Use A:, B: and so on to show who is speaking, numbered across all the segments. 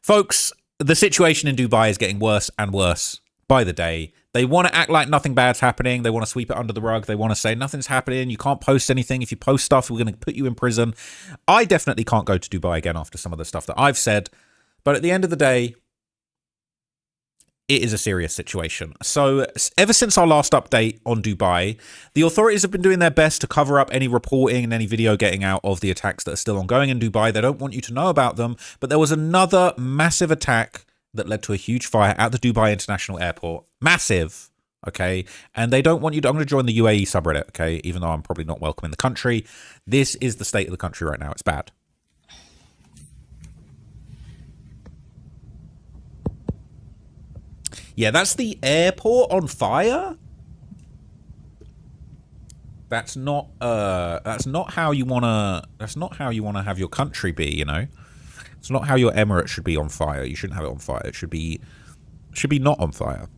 A: Folks, the situation in Dubai is getting worse and worse by the day. They want to act like nothing bad's happening. They want to sweep it under the rug. They want to say nothing's happening. You can't post anything. If you post stuff, we're going to put you in prison. I definitely can't go to Dubai again after some of the stuff that I've said. But at the end of the day, it is a serious situation. So ever since our last update on Dubai, the authorities have been doing their best to cover up any reporting and any video getting out of the attacks that are still ongoing in Dubai. They don't want you to know about them. But there was another massive attack that led to a huge fire at the Dubai International Airport. Massive. Okay. And they don't want you to, I'm going to join the UAE subreddit. Okay. Even though I'm probably not welcome in the country. This is the state of the country right now. It's bad. Yeah, that's the airport on fire. That's not how you wanna have your country be, you know. It's not how your emirate should be on fire. You shouldn't have it on fire. It should be not on fire.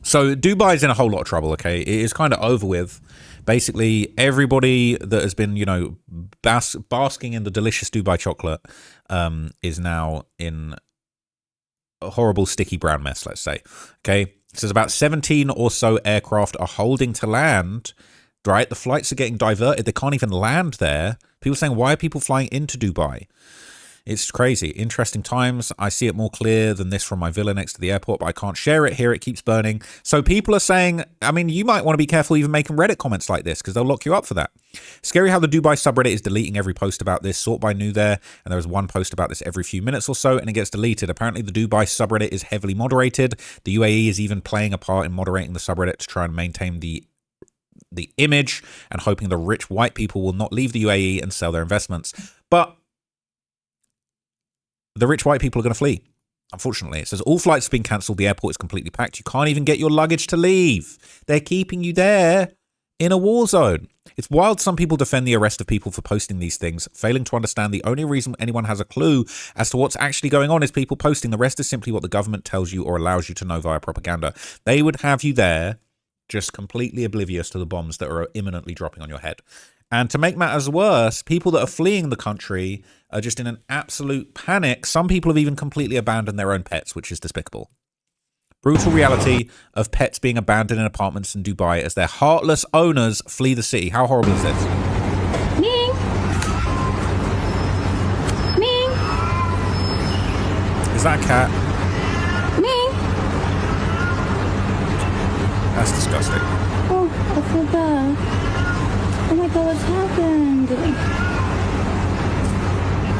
A: So Dubai's in a whole lot of trouble, okay? It is kind of over with. Basically, everybody that has been, you know, basking in the delicious Dubai chocolate is now in a horrible sticky brown mess, let's say. Okay, so there's about 17 or so aircraft are holding to land, right? The flights are getting diverted. They can't even land there. People are saying, why are people flying into Dubai? It's crazy. Interesting times. I see it more clear than this from my villa next to the airport, but I can't share it here. It keeps burning. So people are saying, I mean, you might want to be careful even making Reddit comments like this because they'll lock you up for that. Scary how the Dubai subreddit is deleting every post about this. Sort by new there, and there is one post about this every few minutes or so, and it gets deleted. Apparently, the Dubai subreddit is heavily moderated. The UAE is even playing a part in moderating the subreddit to try and maintain the image and hoping the rich white people will not leave the UAE and sell their investments. But the rich white people are going to flee. Unfortunately, it says all flights have been cancelled. The airport is completely packed. You can't even get your luggage to leave. They're keeping you there in a war zone. It's wild some people defend the arrest of people for posting these things, failing to understand the only reason anyone has a clue as to what's actually going on is people posting. The rest is simply what the government tells you or allows you to know via propaganda. They would have you there just completely oblivious to the bombs that are imminently dropping on your head. And to make matters worse, people that are fleeing the country are just in an absolute panic. Some people have even completely abandoned their own pets, which is despicable. Brutal reality of pets being abandoned in apartments in Dubai as their heartless owners flee the city. How horrible is this?
B: Ming! Ming!
A: Is that a cat?
B: Ming!
A: That's disgusting.
B: Oh, I feel bad. Oh my god, what's happened?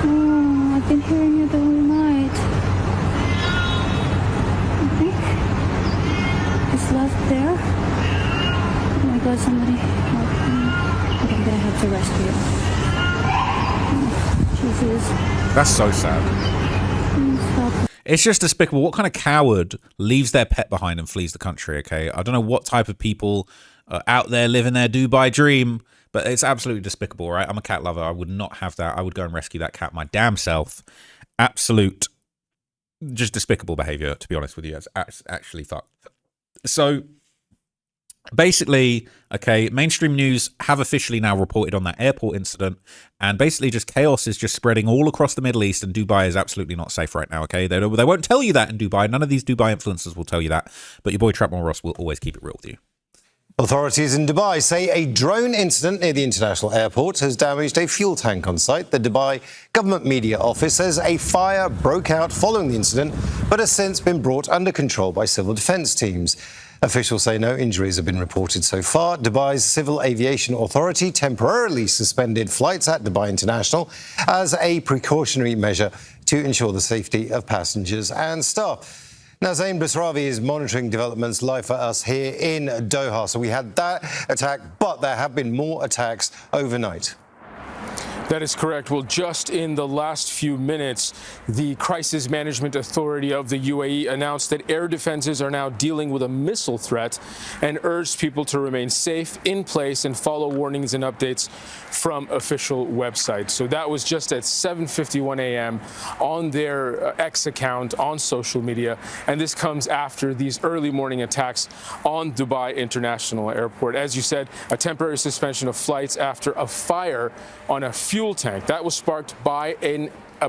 B: Oh, I've been hearing it the whole night. I think it's left there. Oh my god, somebody help me. Okay, I'm gonna have to rescue it. Oh, Jesus.
A: That's so sad.
B: Please help.
A: It's just despicable. What kind of coward leaves their pet behind and flees the country, okay? I don't know what type of people are out there living their Dubai dream, but it's absolutely despicable, right? I'm a cat lover. I would not have that. I would go and rescue that cat my damn self. Absolute, just despicable behavior, to be honest with you. It's actually fucked. So basically, okay, mainstream news have officially now reported on that airport incident, and basically just chaos is just spreading all across the Middle East, and Dubai is absolutely not safe right now, okay? They won't tell you that in Dubai. None of these Dubai influencers will tell you that, but your boy Trapmore Ross will always keep it real with you.
C: Authorities in Dubai say a drone incident near the international airport has damaged a fuel tank on site. The Dubai government media office says a fire broke out following the incident, but has since been brought under control by civil defence teams. Officials say no injuries have been reported so far. Dubai's Civil Aviation Authority temporarily suspended flights at Dubai International as a precautionary measure to ensure the safety of passengers and staff. Now, Zain Basravi is monitoring developments live for us here in Doha. So we had that attack, but there have been more attacks overnight.
D: That is correct. Well, just in the last few minutes, the Crisis Management Authority of the UAE announced that air defenses are now dealing with a missile threat and urged people to remain safe, in place, and follow warnings and updates from official websites. So that was just at 7:51 a.m. on their X account on social media. And this comes after these early morning attacks on Dubai International Airport. As you said, a temporary suspension of flights after a fire on a fuel tank. That was sparked by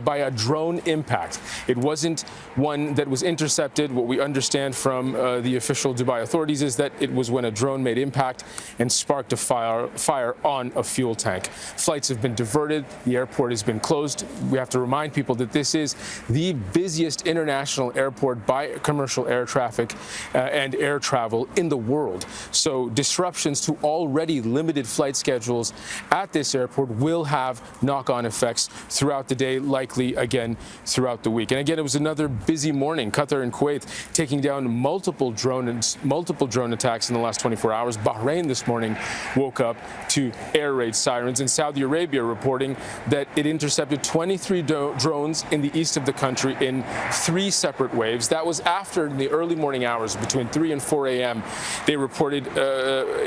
D: by a drone impact. It wasn't one that was intercepted. What we understand from the official Dubai authorities is that it was when a drone made impact and sparked a fire on a fuel tank. Flights have been diverted. The airport has been closed. We have to remind people that this is the busiest international airport by commercial air traffic and air travel in the world. So disruptions to already limited flight schedules at this airport will have knock-on effects throughout the day, likely again throughout the week. And again, it was another busy morning. Qatar and Kuwait taking down multiple drone attacks in the last 24 hours. Bahrain this morning woke up to air raid sirens, and Saudi Arabia reporting that it intercepted 23 drones in the east of the country in 3 separate waves. That was after, in the early morning hours between 3 and 4 a.m., they reported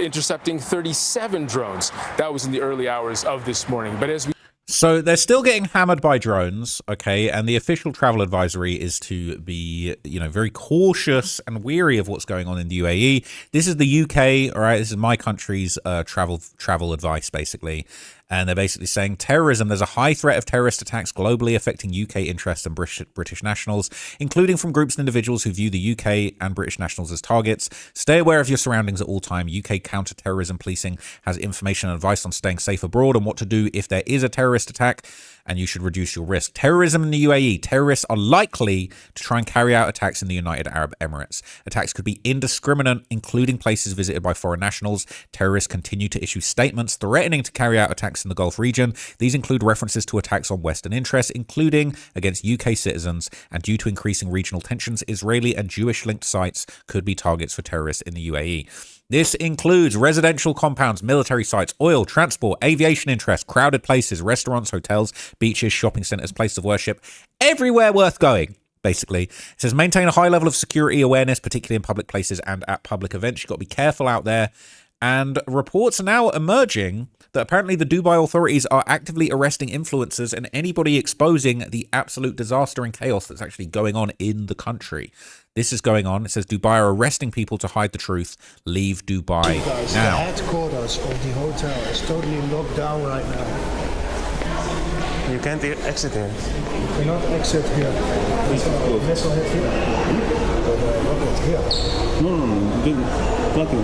D: intercepting 37 drones. That was in the early hours of this morning. But as we
A: So they're still getting hammered by drones, okay? And the official travel advisory is to be, very cautious and weary of what's going on in the UAE. This is the UK, all right? This is my country's travel advice, basically. And they're basically saying terrorism. There's a high threat of terrorist attacks globally affecting UK interests and British nationals, including from groups and individuals who view the UK and British nationals as targets. Stay aware of your surroundings at all time. UK counter-terrorism policing has information and advice on staying safe abroad and what to do if there is a terrorist attack, and you should reduce your risk. Terrorism in the UAE. Terrorists are likely to try and carry out attacks in the United Arab Emirates. Attacks could be indiscriminate, including places visited by foreign nationals. Terrorists continue to issue statements threatening to carry out attacks in the Gulf region. These include references to attacks on Western interests, including against UK citizens, and due to increasing regional tensions, Israeli and Jewish-linked sites could be targets for terrorists in the UAE. This includes residential compounds, military sites, oil, transport, aviation interests, crowded places, restaurants, hotels, beaches, shopping centres, places of worship, everywhere worth going. Basically, it says maintain a high level of security awareness, particularly in public places and at public events. You've got to be careful out there. And reports are now emerging that apparently the Dubai authorities are actively arresting influencers and anybody exposing the absolute disaster and chaos that's actually going on in the country. This is going on. It says Dubai are arresting people to hide the truth. Leave Dubai
E: guys,
A: now.
E: The headquarters of the hotel is totally locked down right now.
F: You can't exit here.
E: You cannot exit here. Missile hit here. Rocket here.
G: Nothing.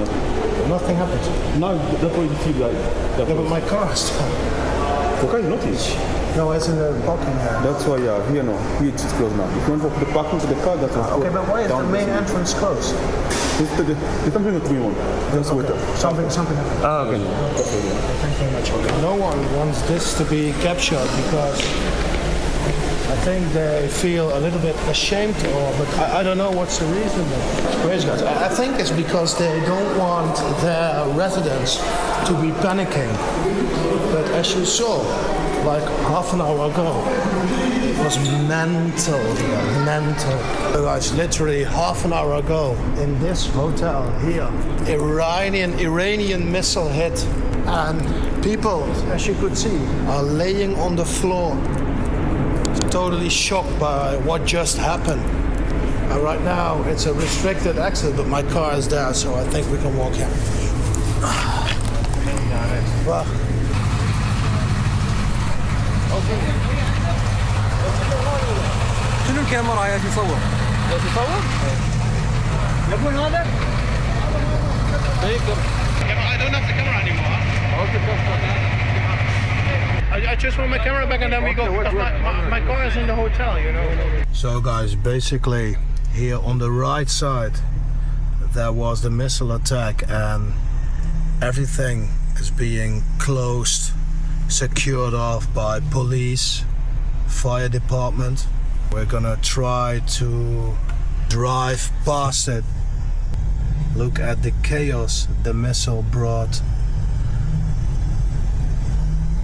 E: Nothing happened.
G: No, that's why you feel like.
E: Yeah, but my car is stopped.
G: Okay, notice.
E: No, it's in the parking area.
G: That's why, here no, here it's closed now. If you want to the parking to the car, that's
E: Okay, but why is the main entrance closed?
G: There's something that we want. That's what.
E: Something happened.
F: Ah, okay.
E: Thank you very much. No one wants this to be captured because I think they feel a little bit ashamed, but I don't know what's the reason. Crazy guys. I think it's because they don't want their residents to be panicking. But as you saw, like half an hour ago, it was mental. Guys, literally half an hour ago in this hotel here, Iranian missile hit, and people, as you could see, are laying on the floor, totally shocked by what just happened. And right now it's a restricted exit, but my car is there, so I think we can walk here. Well,
H: شنو الكاميرا هاي تصور؟ تصور؟ يبون هذا؟
I: I don't have the camera anymore. I just want my camera back and then we go. My car is in the hotel,
E: so guys, basically here on the right side there was the missile attack and everything is being closed, secured off by police, fire department. We're gonna try to drive past it. Look at the chaos the missile brought.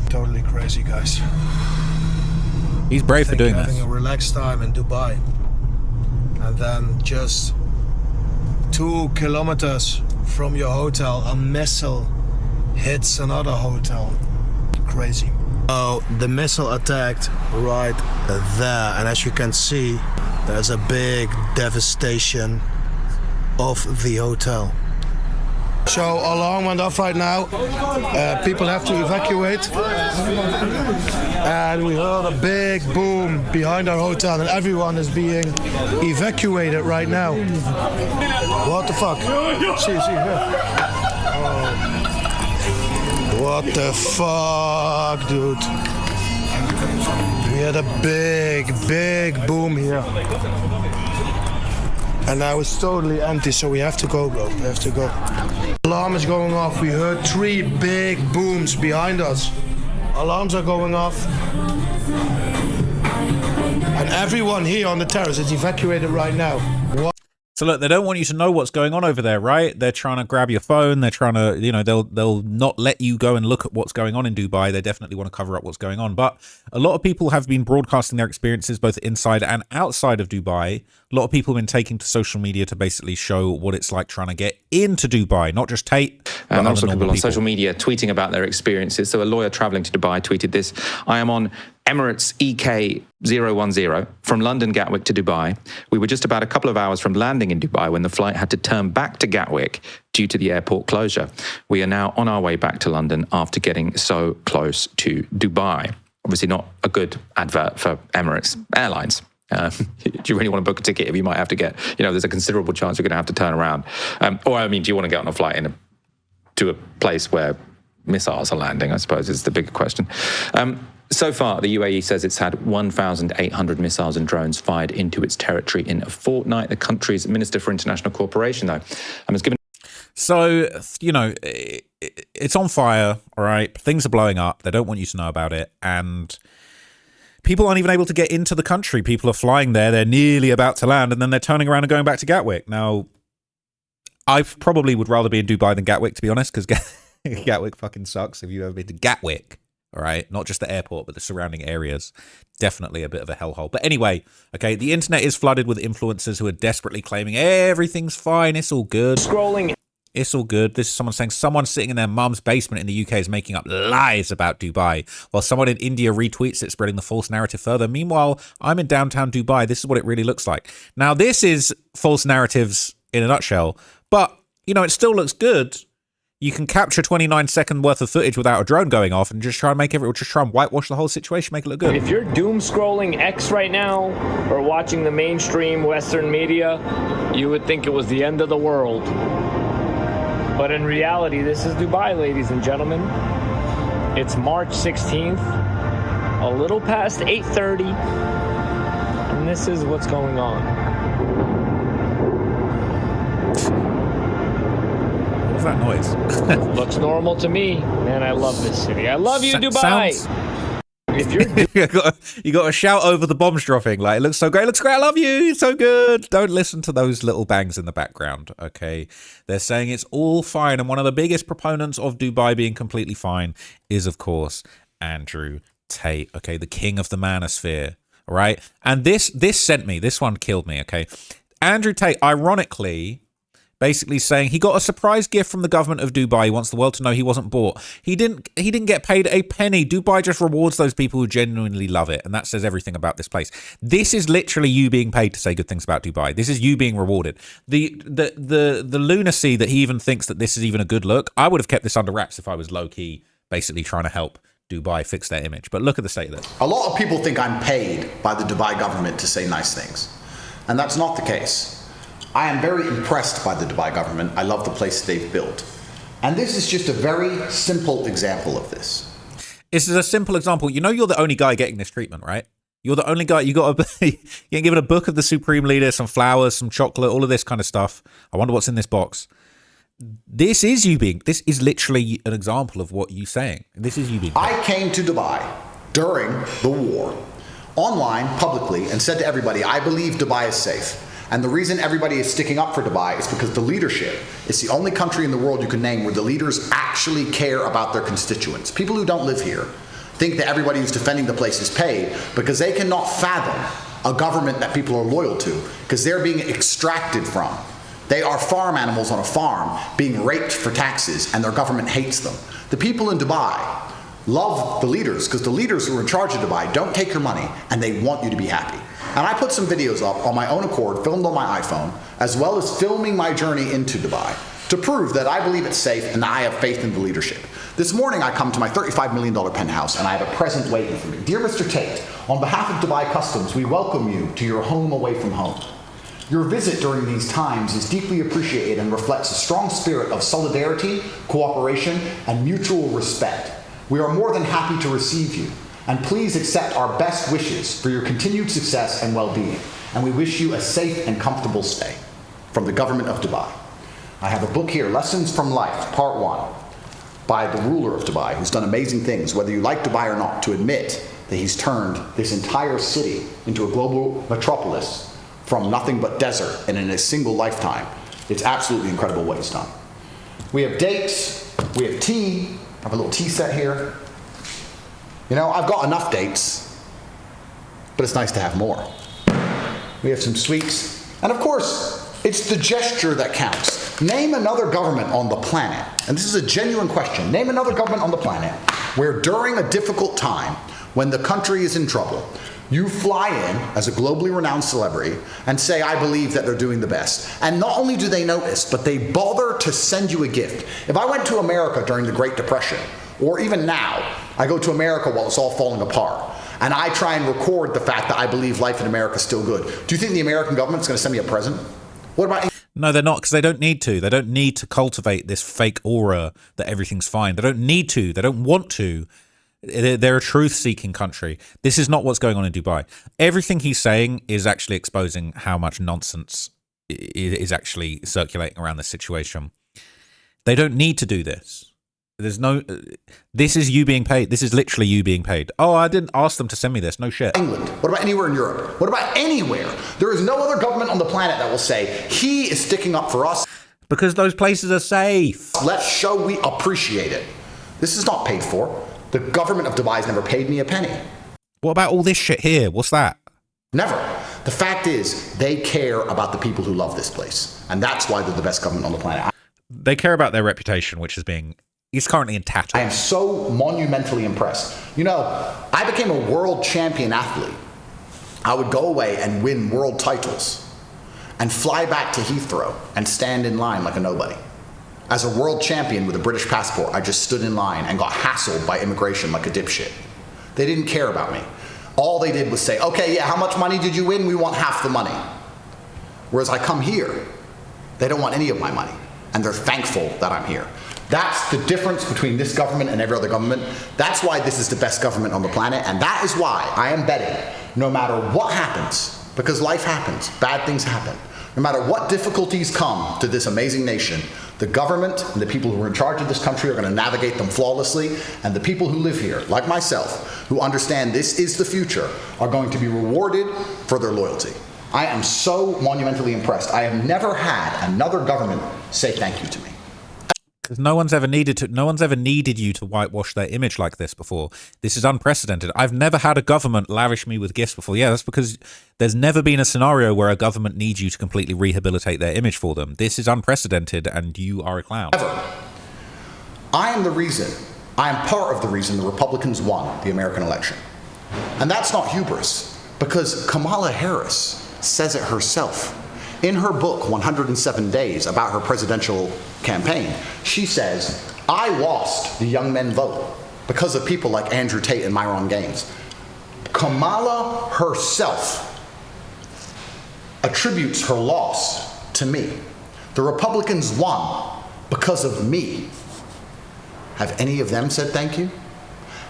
E: Totally crazy, guys.
A: He's brave for doing
E: having
A: this.
E: a relaxed time in Dubai, and then just 2 kilometers from your hotel, a missile hits another hotel. Crazy. So the missile attacked right there, and as you can see, there's a big devastation of the hotel. So alarm went off right now. People have to evacuate. And we heard a big boom behind our hotel and everyone is being evacuated right now. What the fuck? See here. Oh. What the fuck, dude? We had a big boom here. And now it's totally empty, so we have to go, bro. We have to go. Alarm is going off. We heard 3 big booms behind us. Alarms are going off. And everyone here on the terrace is evacuated right now. What?
A: So look, they don't want you to know what's going on over there, right? They're trying to grab your phone. They're trying to, you know, they'll not let you go and look at what's going on in Dubai. They definitely want to cover up what's going on. But a lot of people have been broadcasting their experiences both inside and outside of Dubai. A lot of people have been taking to social media to basically show what it's like trying to get into Dubai, not just Tate.
J: And also people on social media tweeting about their experiences. So a lawyer traveling to Dubai tweeted this: I am on Emirates EK010 from London Gatwick to Dubai. We were just about a couple of hours from landing in Dubai when the flight had to turn back to Gatwick due to the airport closure. We are now on our way back to London after getting so close to Dubai. Obviously not a good advert for Emirates Airlines. Do you really want to book a ticket if you might have to get, you know, there's a considerable chance you're going to have to turn around? Or, I mean, do you want to get on a flight to a place where missiles are landing, I suppose, is the bigger question. So far, the UAE says it's had 1,800 missiles and drones fired into its territory in a fortnight. The country's Minister for International Cooperation, though, has given...
A: So, you know, it's on fire, all right? Things are blowing up. They don't want you to know about it. And people aren't even able to get into the country. People are flying there. They're nearly about to land, and then they're turning around and going back to Gatwick. Now, I probably would rather be in Dubai than Gatwick, to be honest, because Gatwick fucking sucks. If you've ever been to Gatwick, all right, not just the airport, but the surrounding areas, definitely a bit of a hellhole. But anyway, okay, the internet is flooded with influencers who are desperately claiming everything's fine, it's all good.
K: Scrolling.
A: It's all good. This is someone saying someone sitting in their mum's basement in the UK is making up lies about Dubai, while someone in India retweets it, spreading the false narrative further. Meanwhile, I'm in downtown Dubai. This is what it really looks like. Now, this is false narratives in a nutshell, but, you know, it still looks good. You can capture 29-second worth of footage without a drone going off and just try and whitewash the whole situation, make it look good.
K: If you're doom scrolling X right now or watching the mainstream Western media, you would think it was the end of the world. But in reality, this is Dubai, ladies and gentlemen. It's March 16th, a little past 8:30, and this is what's going on.
A: What's that noise?
K: Looks normal to me. Man, I love this city. I love you, Dubai. If you're
A: you got to shout over the bombs dropping. Like, it looks so great. It looks great. I love you. It's so good. Don't listen to those little bangs in the background. Okay. They're saying it's all fine. And one of the biggest proponents of Dubai being completely fine is, of course, Andrew Tate. Okay. The king of the manosphere. All right. And this one killed me. Okay. Andrew Tate, ironically, basically saying he got a surprise gift from the government of Dubai. He wants the world to know he wasn't bought. He didn't get paid a penny. Dubai just rewards those people who genuinely love it. And that says everything about this place. This is literally you being paid to say good things about Dubai. This is you being rewarded. The lunacy that he even thinks that this is even a good look. I would have kept this under wraps if I was low-key basically trying to help Dubai fix their image. But look at the state of this.
L: A lot of people think I'm paid by the Dubai government to say nice things. And that's not the case. I am very impressed by the Dubai government. I love the place they've built. And this is just a very simple example of this.
A: This is a simple example. You know you're the only guy getting this treatment, right? You're the only guy. You got to get given a book of the Supreme Leader, some flowers, some chocolate, all of this kind of stuff. I wonder what's in this box. This is literally an example of what you're saying. This is you being paid.
L: I came to Dubai during the war, online, publicly, and said to everybody, I believe Dubai is safe. And the reason everybody is sticking up for Dubai is because the leadership, it's the only country in the world you can name where the leaders actually care about their constituents. People who don't live here think that everybody who's defending the place is paid because they cannot fathom a government that people are loyal to because they're being extracted from. They are farm animals on a farm being raped for taxes and their government hates them. The people in Dubai love the leaders because the leaders who are in charge of Dubai don't take your money and they want you to be happy. And I put some videos up on my own accord, filmed on my iPhone, as well as filming my journey into Dubai. to prove that I believe it's safe and that I have faith in the leadership. This morning I come to my $35 million penthouse and I have a present waiting for me. Dear Mr. Tate, on behalf of Dubai Customs, we welcome you to your home away from home. Your visit during these times is deeply appreciated and reflects a strong spirit of solidarity, cooperation, and mutual respect. We are more than happy to receive you, and please accept our best wishes for your continued success and well-being. And we wish you a safe and comfortable stay. From the government of Dubai. I have a book here, Lessons from Life, Part 1, by the ruler of Dubai, who's done amazing things, whether you like Dubai or not, to admit that he's turned this entire city into a global metropolis from nothing but desert, and in a single lifetime. It's absolutely incredible what he's done. We have dates, we have tea. I have a little tea set here. You know, I've got enough dates, but it's nice to have more. We have some sweets, and of course, it's the gesture that counts. Name another government on the planet, and this is a genuine question, name another government on the planet where during a difficult time, when the country is in trouble, you fly in as a globally renowned celebrity and say, I believe that they're doing the best. And not only do they notice, but they bother to send you a gift. If I went to America during the Great Depression, or even now, I go to America while it's all falling apart, and I try and record the fact that I believe life in America is still good. Do you think the American government's going to send me a present? What about...
A: No, they're not, because they don't need to. They don't need to cultivate this fake aura that everything's fine. They don't need to. They don't want to. They're a truth-seeking country. This is not what's going on in Dubai. Everything he's saying is actually exposing how much nonsense is actually circulating around this situation. They don't need to do this. There's no... This is you being paid. This is literally you being paid. Oh, I didn't ask them to send me this. No shit.
L: England. What about anywhere in Europe? What about anywhere? There is no other government on the planet that will say, he is sticking up for us.
A: Because those places are safe.
L: Let's show we appreciate it. This is not paid for. The government of Dubai has never paid me a penny.
A: What about all this shit here? What's that?
L: Never. The fact is, they care about the people who love this place. And that's why they're the best government on the planet.
A: They care about their reputation, which is being... It's currently in tatters.
L: I am so monumentally impressed. You know, I became a world champion athlete. I would go away and win world titles and fly back to Heathrow and stand in line like a nobody. As a world champion with a British passport, I just stood in line and got hassled by immigration like a dipshit. They didn't care about me. All they did was say, okay, yeah, how much money did you win? We want half the money. Whereas I come here, they don't want any of my money, and they're thankful that I'm here. That's the difference between this government and every other government. That's why this is the best government on the planet, and that is why I am betting, no matter what happens, because life happens, bad things happen, no matter what difficulties come to this amazing nation, the government and the people who are in charge of this country are going to navigate them flawlessly, and the people who live here, like myself, who understand this is the future, are going to be rewarded for their loyalty. I am so monumentally impressed. I have never had another government say thank you to me.
A: Because no one's ever needed you to whitewash their image like this before. This is unprecedented. I've never had a government lavish me with gifts before. Yeah, that's because there's never been a scenario where a government needs you to completely rehabilitate their image for them. This is unprecedented, and you are a clown.
L: I am part of the reason the Republicans won the American election. And that's not hubris, because Kamala Harris says it herself. In her book, 107 Days, about her presidential campaign, she says, I lost the young men vote because of people like Andrew Tate and Myron Gaines. Kamala herself attributes her loss to me. The Republicans won because of me. Have any of them said thank you?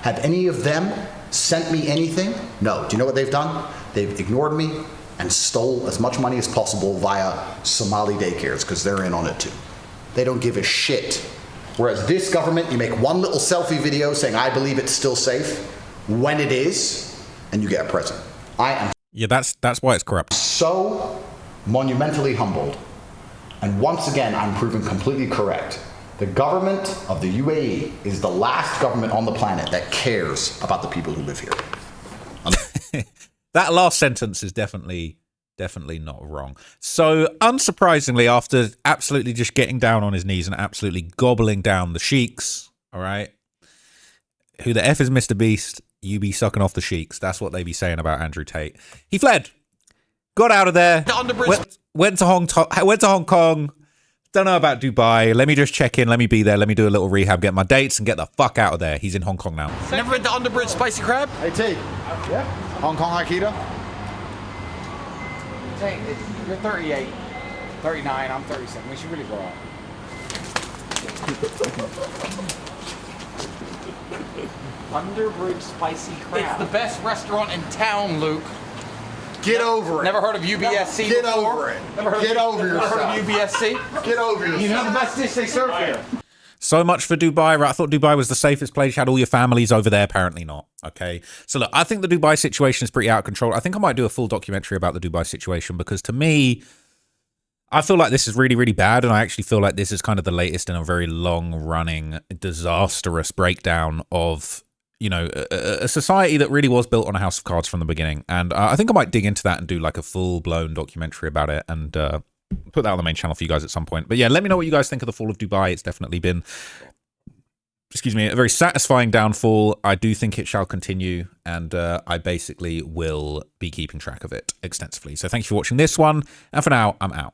L: Have any of them sent me anything? No. Do you know what they've done? They've ignored me and stole as much money as possible via Somali daycares, because they're in on it too. They don't give a shit. Whereas this government, you make one little selfie video saying, I believe it's still safe, when it is, and you get a present. I am...
A: Yeah, that's why it's corrupt.
L: So monumentally humbled. And once again, I'm proven completely correct. The government of the UAE is the last government on the planet that cares about the people who live here.
A: That last sentence is definitely not wrong. So, unsurprisingly, after absolutely just getting down on his knees and absolutely gobbling down the sheiks, all right, who the F is Mr. Beast, you be sucking off the sheiks. That's what they be saying about Andrew Tate. He fled, got out of there, went to Hong Kong, don't know about Dubai. Let me just check in. Let me be there. Let me do a little rehab, get my dates, and get the fuck out of there. He's in Hong Kong now.
M: Never been to Underbridge Spicy Crab?
L: Hey, Tate. Yeah? Hong Kong Aikido?
M: Tate, you're 38, 39, I'm 37. We should really grow up. Underbridge Spicy Crab. It's the best restaurant in town, Luke.
L: Get over it.
M: Never heard of UBSC
L: Get
M: before?
L: over it.
M: Never heard
L: Get
M: of,
L: over
M: never
L: yourself.
M: Heard of UBSC?
L: Get over yourself.
M: You know the best dish they serve here.
A: So much for Dubai, right? I thought Dubai was the safest place. You had all your families over there. Apparently not. Okay. So look, I think the Dubai situation is pretty out of control. I think I might do a full documentary about the Dubai situation because to me, I feel like this is really, really bad. And I actually feel like this is kind of the latest in a very long running, disastrous breakdown of, you know, a society that really was built on a house of cards from the beginning. And I think I might dig into that and do like a full blown documentary about it and put that on the main channel for you guys at some point. But yeah, let me know what you guys think of the fall of Dubai. It's definitely been, excuse me, a very satisfying downfall. I do think it shall continue, and I basically will be keeping track of it extensively. So thank you for watching this one, and for now, I'm out.